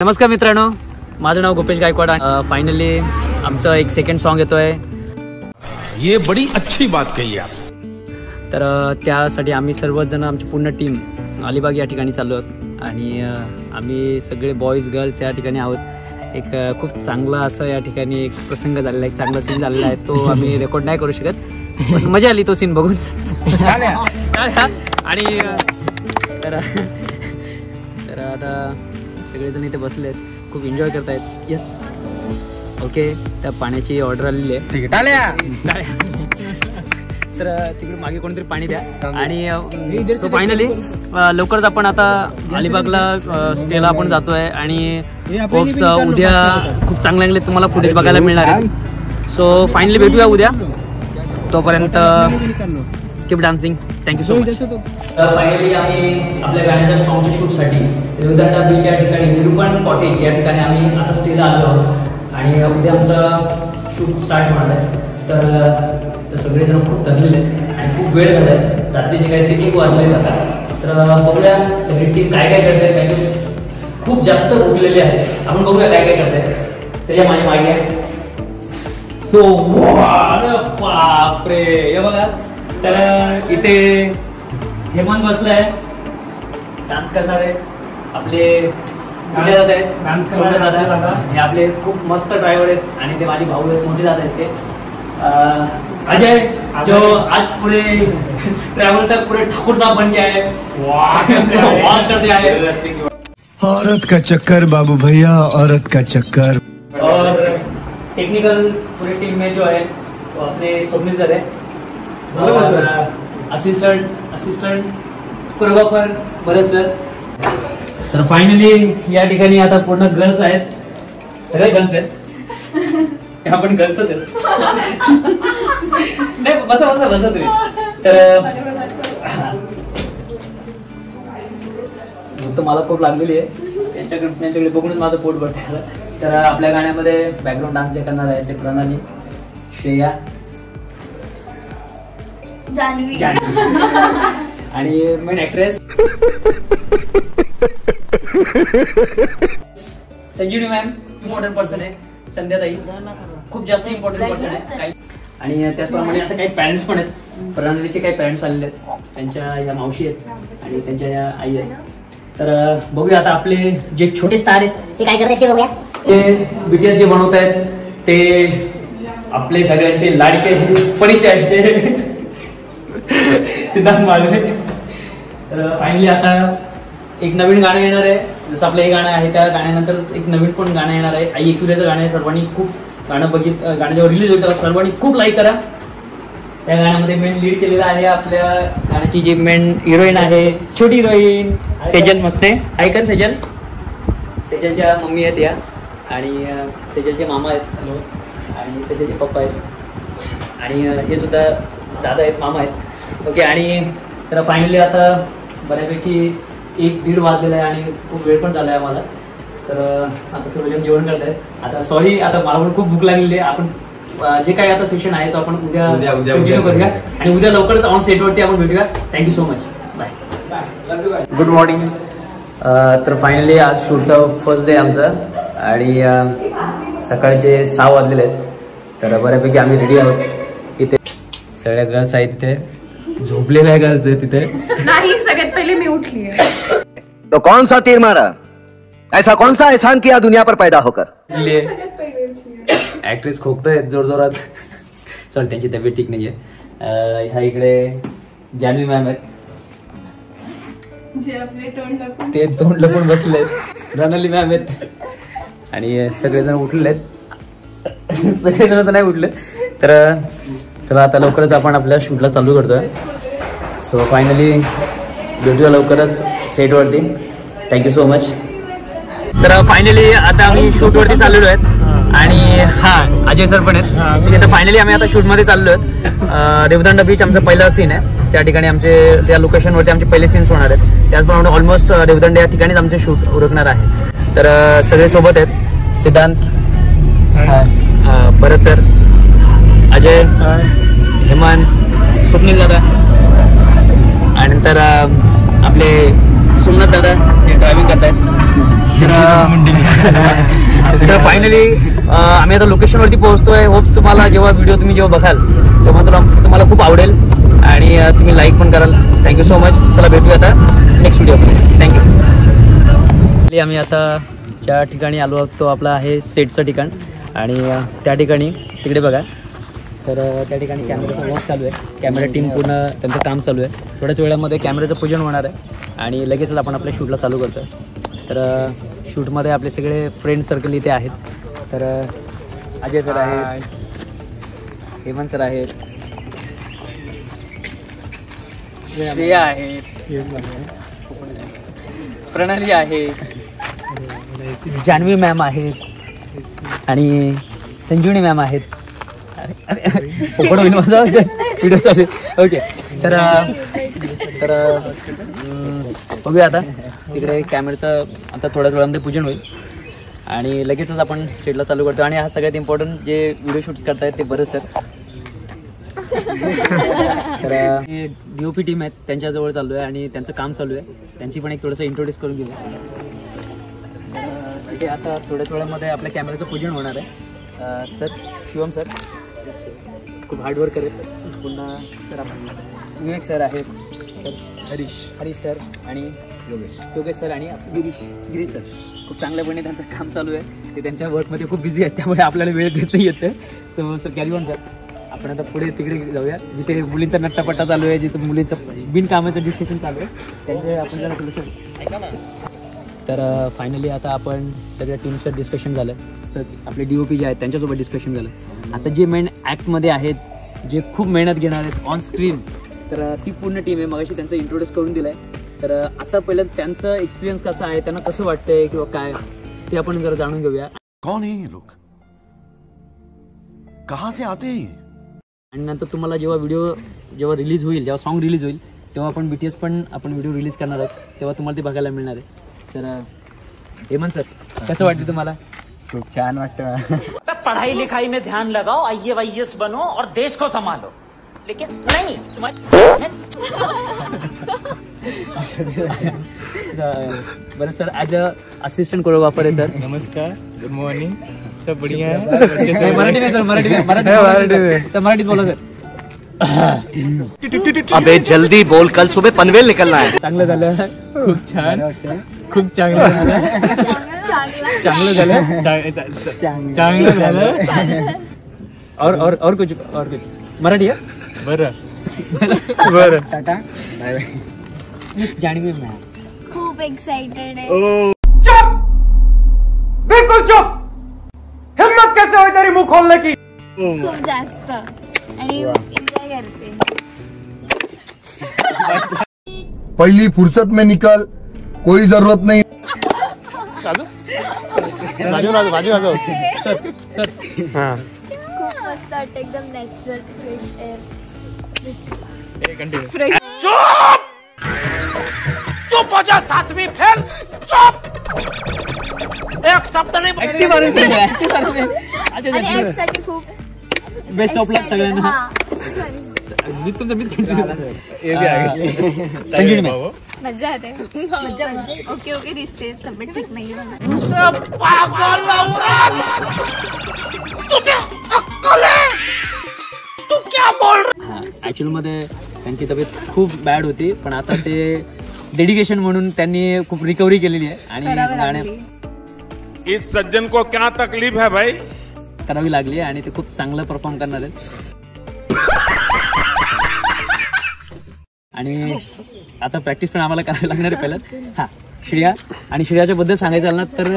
नमस्कार मित्रांनो, माझं नाव गोपेश गायकवाड. फायनली आमचं एक सेकंड सॉन्ग येतोय. ये बड़ी अच्छी बात कही आप. तर त्यासाठी आम्ही सर्वजण आमची पूर्ण टीम अलिबाग या ठिकाणी चाललो आहोत आणि आम्ही सगळे बॉईज गर्ल्स या ठिकाणी आहोत. एक खूप चांगला असं या ठिकाणी एक प्रसंग झालेला आहे, एक चांगला सीन झालेला आहे. तो आम्ही रेकॉर्ड नाही करू शकत, पण मजा आली तो सीन बघून. आणि तर आता सगळेजण इथे बसलेत, खूप एन्जॉय करतायत. Yes, okay. त्या पाण्याची ऑर्डर आलेली आहे. ठीक आहे, तर तिकडे मागे कोणतरी पाणी द्या. आणि फायनली लवकरच आपण आता अलिबागला स्टेला आपण जातोय आणि उद्या खूप चांगले तुम्हाला फुटेज बघायला मिळणार आहे. सो फायनली भेटूया उद्या. तोपर्यंत keep dancing. Thank you so much. तर फायनली आम्ही आपल्या गाण्याच्या सॉन्गच्या शूटसाठी रेवदंडा बीच या ठिकाणी निरूपण कॉटेज या ठिकाणी आम्ही आता स्टेला आलो आहोत आणि उद्या आमचा शूट स्टार्ट होणार आहे. तर सगळेजण खूप थकलेले आहेत आणि खूप वेळ झाला आहे. रात्रीचे काहीतरी 1 वाजले जातात. तर बघूया सगळी टीम काय काय करते. काही खूप जास्त उठलेले आहेत, आपण बघूया काय काय करताय. त्याच्या माझ्या मागे सो बापरे, हे बघा. तर इथे हेमंत बसलाय, डान्स करणार आहे. आपले दादा आहेत, सोने दादा, हे आपले खूप मस्त ड्रायव्हर आहेत आणि ते माझे भाऊ आहेत, मोठे दादा आहेत. ते अजय जो आज पूरे ट्रैवल तक पूरे ठाकुर साहब बन गया है. वाह करते आए. औरत का चक्कर बाबू भैया, औरत का चक्कर. और टेक्निकल पूरी टीम में जो है वो अपने स्वप्निल सर है और असिस्टंट कोरियोग्राफर भरत सर. तर फायनली या ठिकाणी आता पूर्ण गर्ल्स आहेत, सगळे गर्ल्स आहेत. आपण गर्ल्सच आहेत. नाही, बसा बसा बसा तुम्ही. तर भूक तर मला खूप लागलेली आहे, त्यांच्याकडे बघूनच माझं पोट भरतं. तर आपल्या गाण्यामध्ये बॅकग्राऊंड डान्स जे करणार आहे ते प्रणाली, श्रेया, जानवी आणि मेन ऍक्ट्रेस संजीवनी मॅम. इम्पॉर्टंट पर्सन आहे संध्याताई, खूप जास्त इम्पॉर्टंट पर्सन आहे. आणि त्याचप्रमाणे आता काही पॅरेंट्स पण आहेत. प्रणालीचे काही पॅरेंट्स आलेले आहेत, त्यांच्या या मावशी आहेत आणि त्यांच्या या आई आहेत. तर बघूया आता आपले जे छोटे स्टार आहेत ते काय करतात ते बघूया. ते बीटीएस जे बनवत आहेत ते आपले सगळ्यांचे लाडके परिचयाचे सिद्धांत माळवे. तर फायनली आता एक नवीन गाणं येणार आहे. जसं आपलं हे गाणं आहे त्या गाण्यानंतर एक नवीन पण गाणं येणार आहे. आई एकविराचं गाणं आहे. सर्वांनी खूप गाणं जेव्हा रिलीज होतं सर्वांनी खूप लाईक करा. त्या गाण्यामध्ये मेन लीड केलेला आहे आपल्या गाण्याची जी मेन हिरोईन आहे, छोटी हिरोईन सेजल मस्ने. ऐकन सेजल, सेजलच्या मम्मी आहेत या आणि सेजलचे मामा आहेत आणि सेजलचे पप्पा आहेत आणि हे सुद्धा दादा आहेत, मामा आहेत. ओके. आणि तर फायनली आता बऱ्यापैकी 1-1:30 वाजलेला आहे आणि खूप वेळ पण झाला आहे आम्हाला. तर आता सर्वजण जेवण करत आहेत. आता सॉरी, आता मला पण खूप भूक लागलेली आहे. आपण जे काही आता सेशन आहे तो आपण उद्या कंटिन्यू करूया आणि उद्या लवकरच ऑन सेटवरती आपण भेटूया. Thank you so much. Bye. Good morning. तर फायनली आज शूटचा फर्स्ट डे आमचा आणि सकाळचे 6 वाजलेले आहेत. तर बऱ्यापैकी आम्ही रेडी आहोत. इथे सगळ्या गर्ल्स आहेत, तिथे झोपलेल्या गर्ल्स आहेत तिथे. नाही, सगळ्यात पहिले मी उठली आहे. तो कौन सा तीर मारा, ऐसा कौन सा एहसान किया दुनिया पर पैदा होकर. ऍक्ट्रेस खोकतायत जोरजोरात. सॉरी, त्यांची तब्येत ठीक नाहीये. ह्या इकडे जानवी मॅम आहेत, ते तोंड लपून बसले. प्रणाली मॅम आहेत आणि सगळेजण उठलेले आहेत. सगळेजण तर नाही उठले. तर चला आता लवकरच आपण आपल्या शूटला चालू करतोय. सो फायनली भेटूया लवकरच सेटवरती. Thank you so much. तर फायनली आता आम्ही शूटवरती चाललेलो आहेत आणि अजय सर पण आहेत. ठीक आहे, तर फायनली आम्ही आता शूटमध्ये चाललो आहेत. रेवदंडा बीच आमचा पहिला सीन आहे. त्या ठिकाणी आमचे त्या लोकेशनवरती आमचे पहिले सीन्स होणार आहेत. त्याचप्रमाणे ऑलमोस्ट रेवदंडा या ठिकाणीच आमचे शूट उरकणार आहे. तर सगळे सोबत आहेत. सिद्धांत, भरत सर, अजय, हेमंत, स्वप्नील दादा आणि नंतर आपले सोमनाथ दादा, ते ड्रायव्हिंग करतायत. तर फायनली आम्ही आता लोकेशनवरती पोहोचतोय. होप तुम्हाला जेव्हा व्हिडिओ तुम्ही जेव्हा बघाल तेव्हा तुम्हाला खूप आवडेल आणि तुम्ही लाईक पण कराल. Thank you so much. चला भेटूया आता नेक्स्ट व्हिडिओ. थँक्यू. आम्ही आता ज्या ठिकाणी आलो आहोत तो आपला आहे सेटचं ठिकाण आणि त्या ठिकाणी तिकडे बघा तर त्या ठिकाणी कॅमेराचा वर्क चालू आहे. कॅमेरा टीम पूर्ण त्यांचं काम चालू आहे. थोड्याच वेळामध्ये कॅमेऱ्याचं पूजन होणार आहे आणि लगेचच आपण आपल्या शूटला चालू करतो. तर शूटमध्ये आपले सगळे फ्रेंड सर्कल इथे आहेत. तर अजय सर आहेत, हेमंत सर आहेत, श्रेया आहे, प्रणाली आहे, जान्हवी मॅम आहेत आणि संजीवनी मॅम आहेत. व्हिडिओ चालू. ओके तर बघूया आता तिकडे कॅमेऱ्याचं आता थोड्या वेळामध्ये पूजन होईल आणि लगेचच आपण शेडला चालू करतो. आणि हा सगळ्यात इम्पॉर्टंट जे व्हिडिओ शूट्स करतायत ते बरं सर. तर DOP टीम आहेत त्यांच्याजवळ चालू आहे आणि त्यांचं काम चालू आहे. त्यांची पण एक थोडंसं इंट्रोड्यूस करून घेऊ. ते आता थोड्याच वेळामध्ये आपल्या कॅमेऱ्याचं पूजन होणार आहे. सर शिवम सर खूप हार्डवर्क करत. पुन्हा सर आपण विवेक सर आहेत, तर हरीश सर आणि योगेश सर आणि गिरीश सर खूप चांगल्यापणे त्यांचं काम चालू आहे. ते त्यांच्या वर्कमध्ये खूप बिझी आहेत त्यामुळे आपल्याला वेळ देत नाही येतं. तर सर कॅरी ऑन सर. आपण आता पुढे तिकडे जाऊया जिथे मुलींचा नट्टापट्टा चालू आहे, जिथे मुलींचं बिनकामाचं डिस्कशन चालू आहे त्यांचे आपण जरा थोडंसं. तर फायनली आता आपण सगळ्या टीमचं डिस्कशन झालं. सर आपले DOP जे आहेत त्यांच्यासोबत डिस्कशन झालं. आता जे मेन ॲक्टमध्ये आहेत जे खूप मेहनत घेणार आहेत ऑन स्क्रीन तर ती पूर्ण टीम आहे. मगाशी त्यांचं इंट्रोड्यूस करून दिलं आहे. तर आता पहिलं त्यांचं एक्सपिरियन्स कसं आहे, त्यांना कसं वाटतंय किंवा काय ते आपण जरा जाणून घेऊया. कौन है ये लोग, कहां से आते हैं? आणि नंतर तुम्हाला जेव्हा रिलीज होईल, जेव्हा सॉन्ग रिलीज होईल तेव्हा आपण BTS पण आपण व्हिडिओ रिलीज करणार आहोत. तेव्हा तुम्हाला ते बघायला मिळणार आहे. तर हेमंत सर कसं वाटतं तुम्हाला? खूप छान वाटतं. पढ़ाई लिखाई में ध्यान लगाओ, IAS बनो और देश को संभालो. लेकिन नहीं बरं sir as a assistant choreographer आहे सर. नमस्कार, गुड मॉर्निंग, सब बढ़िया है. मराठी में सर, मराठीत बोला सर. अबे जल्दी बोल, कल सुबह पनवेल निकलना है. चांगलं झालं. खूप छान, खूप चांगलं झालं. चांगलं झालं. और कुछ मराठी है. बरं टाटा. मिस जान्हवी मॅम खूप एक्साइटेड आहे. बिल्कुल चुप. हिम्मत कैसे हुई तेरी मुंह खोलने की? खूप जास्त आणि एन्जॉय करते. पहली फुर्सत में निकल, कोई जरूरत नहीं. खूप मस्त वाटतं, एकदम नॅचरल फ्रेश एअर. चुप हो जा सातवीं फेल. चुप. एक शब्द नाही. आणि ऍक्टसाठी खूप बेस्ट ऑफ लक सगळ्यांना. हा. मी तुमचं मिस कंटिन्यू. मजा येते. मजा म्हणजे ओके दिसते. तब्येत ठीक नाही ऍक्च्युअली मध्ये त्यांची तब्येत खूप बॅड होती पण आता ते डेडिकेशन म्हणून त्यांनी खूप रिकव्हरी केलेली आहे आणि इस सज्जन को क्या तकलीफ है भाई? करावी लागली आणि ते खूप चांगलं परफॉर्म करणार आहेत. आणि आता प्रॅक्टिस पण आम्हाला करायला लागणार आहे पहिलं. हा श्रेया आणि श्रेयाच्या बद्दल सांगायचं झालं ना तर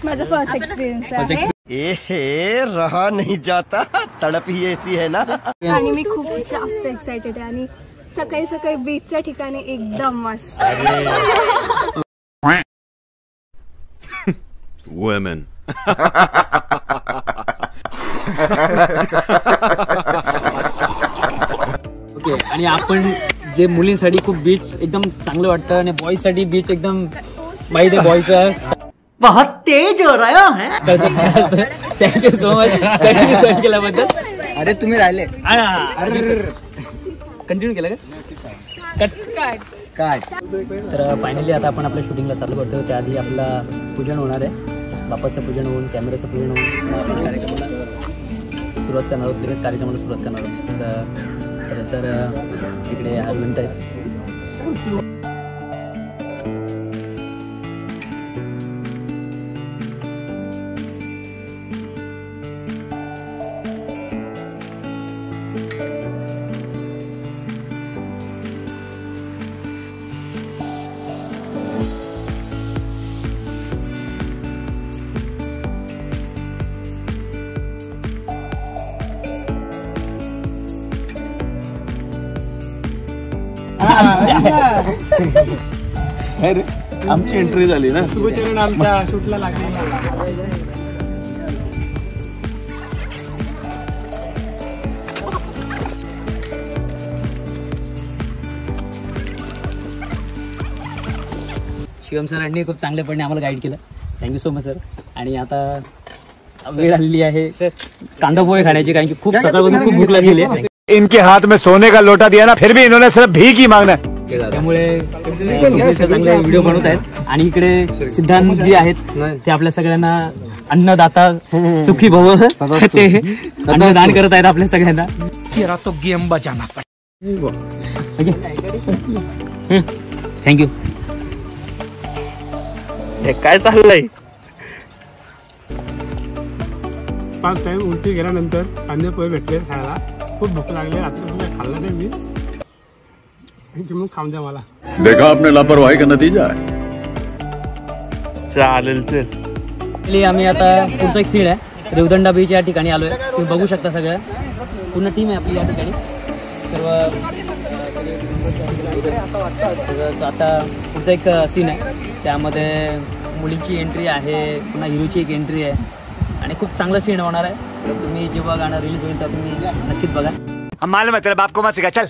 माझा फर्स्ट एक्सपिरियन्स आहे ए रहा नहीं जाता, तड़प ही ऐसी है ना. आणि मी खूप जास्त एक्साइटेड आहे आणि सकाळी सकाळी बीचच्या ठिकाणी एकदम मस्त. Women. ओके आणि आपण जे मुलींसाठी खूप बीच एकदम चांगलं वाटतं आणि बॉईज साठी बीच एकदम माहिती आहे बॉयचं बहुत तेज हो रहा है. थँक्यू सो मच सेंड केल्याबद्दल. अरे तुम्ही राहिले. कंटिन्यू केलं का? काय तर फायनली आता आपण आपल्या शूटिंगला चालू करतो. त्याआधी आपला पूजन होणार आहे. बापाचं पूजन होऊन कॅमेऱ्याचं पूजन होऊन आपण कार्यक्रमाला सुरुवात करणार आहोत. लगेच कार्यक्रमाला सुरुवात करणार आहोत. तर इकडे हनुमंत आहेत. आमची एंट्री झाली ना. शुभचरण आमच्या शूटला लागले. शिवम सरांनी खूप चांगल्यापणे आम्हाला गाईड केलं. Thank you so much sir. आणि आता वेळ आलेली आहे कांदा पोहे खाण्याची, कारण की खूप सकाळपासून खूप भूक लागलेली आहे. इनके हाथ में सोने का लोटा दिया ना, फिर भी इन्होंने सिर्फ भीख ही मांगना. त्यामुळे चांगले व्हिडिओ बनवत आहेत. आणि इकडे सिद्धांत जी आहेत ते आपल्या सगळ्यांना अन्नदाता सुखी भव ते अन्नदान करत आहेत आपल्या सगळ्यांना. तेरा तो गेम बजाना पड़ेगा. थँक्यू. काय चाललंय? 5 टाइम उलटी गेल्यानंतर कांदे पोहे भेटले खायला. खूप भूक लागली. रात्री खाल्ला नाही मी. मग खाऊन द्या मला. देखा आपने लापरवाही का नतीजा है. चालेल चल. आम्ही आता पुढचा एक सीन आहे रेवदंडा बीच या ठिकाणी आलोय. तुम्ही बघू शकता सगळं पूर्ण टीम आहे आपली या ठिकाणी. सर्व आता पुढचा एक सीन आहे. त्यामध्ये मुलींची एंट्री आहे, पुन्हा हिरोची एक एंट्री आहे. आणि खूप चांगलं सीन होणार आहे. तर तुम्ही जेव्हा गाणं रिलीज होईल तेव्हा तुम्ही नक्कीच बघा. हम मालूम है तेरे बाप को मत सिखा. चल.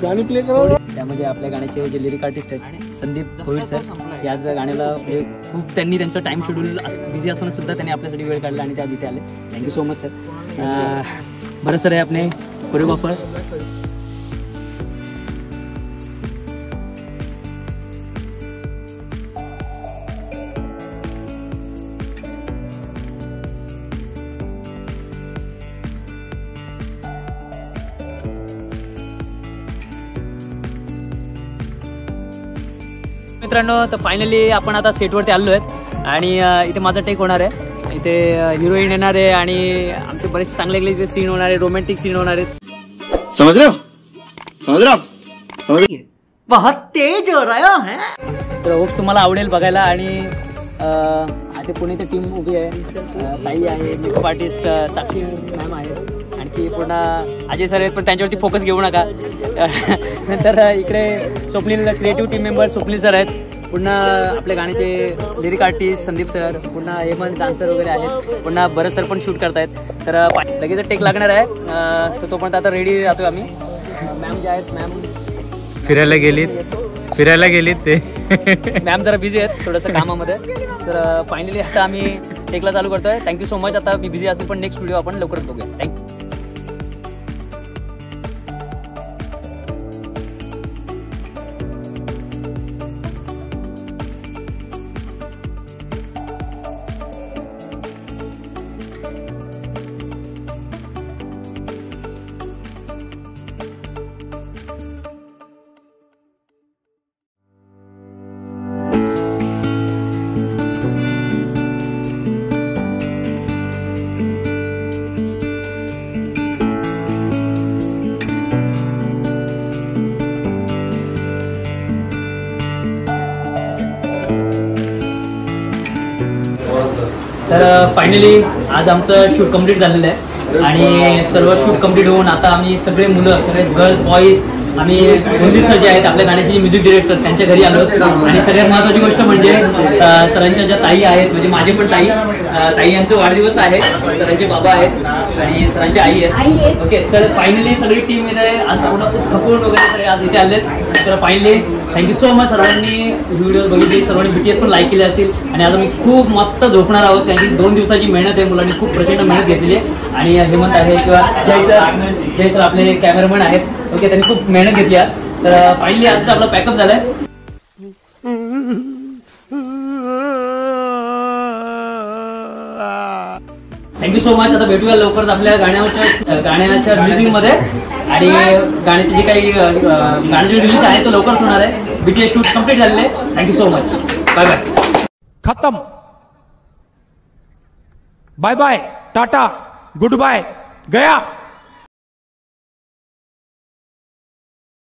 गाणी प्ले करा. त्यामध्ये आपल्या गाण्याचे जे लिरिक आर्टिस्ट आहेत संदीप भोईर सर, याच गाण्याला म्हणजे खूप त्यांनी त्यांचं टाइम शेड्यूल बिझी असताना सुद्धा त्यांनी आपल्यासाठी वेळ काढला आणि त्या तिथे आले. Thank you so much sir. बरं सर आहे आपले कोरिओग्राफर. मित्रांनो, तर फायनली आपण आता सेटवरती आलो आहेत. आणि इथे माझा टेक होणार आहे. इथे हिरोईन येणार आहे आणि आमचे बरेच चांगले इथे सीन होणार आहे, रोमॅन्टिक सीन होणार आहेत. समझ रहे हो, समझ रहे हो, समझ रहे. बहुत तेज हो रहा है. तर होप्स तुम्हाला आवडेल बघायला. आणि आता पुणे टीम उभी आहे. ताई आहे, मेकअप आर्टिस्ट साक्षी मॅम आहे, आणखी पूर्ण अजय सर आहेत, पण त्यांच्यावरती फोकस घेऊ नका. नंतर इकडे Swapnil creative team member Swapnil sir आहेत, पुन्हा आपल्या गाण्याचे लिरिक आर्टिस्ट संदीप सर, पुन्हा हेमंत डान्सर वगैरे आहेत, पुन्हा बरेच सर पण शूट करतायत. तर लगेच टेक लागणार आहे. तर तोपर्यंत आता रेडी राहतो आम्ही. मॅम जे आहेत, मॅम फिरायला गेलीत ते. मॅम जरा बिझी आहेत थोडंसं कामामध्ये. तर फायनली आता आम्ही टेकला चालू करतोय. Thank you so much. आता मी बिझी असेल पण नेक्स्ट व्हिडिओ आपण लवकरच बघूया. थँक्यू. तर फायनली आज आमचं शूट कम्प्लीट झालेलं आहे. आणि सर्व शूट कम्प्लीट होऊन आता आम्ही सगळे मुलं, सगळे गर्ल्स बॉईज, आम्ही दोन्ही सर जे आहेत आपल्या गाण्याचे म्युझिक डिरेक्टर त्यांच्या घरी आलो. आणि सगळ्यात महत्त्वाची गोष्ट म्हणजे सरांच्या ज्या ताई आहेत, म्हणजे माझे पण ताई यांचा वाढदिवस आहे. सरांचे बाबा आहेत आणि सरांची आई आहेत. ओके सर, फायनली सगळी टीम इथे आज पूर्ण खूप थकून वगैरे सगळे आज इथे आलेत. तर फायनली थँक्यू सो मच सर्वांनी व्हिडिओ बघितले, सर्वांनी BTS पण लाईक केले असतील. आणि आता मी खूप मस्त झोपणार आहोत कारण की 2 दिवसाची मेहनत आहे. मुलांनी खूप प्रचंड मेहनत घेतलेली आहे. आणि हेमंत आहे किंवा जय सर आपले कॅमेरामॅन आहेत. ओके, त्यांनी खूप मेहनत घेतली आहे. तर फायनली आजचा आपला पॅकअप झालाय. Thank you so much. आता भेटूया लवकरच आपल्या गाण्याच्या रिलीजिंग मध्ये. आणि गाण्याची जी काही गाण्याची रिलीज आहे तो लवकरच होणार आहे. BTS शूट कम्प्लीट झालेले. Thank you so much. Bye bye. खत्म. Bye bye, tata, good bye, गया.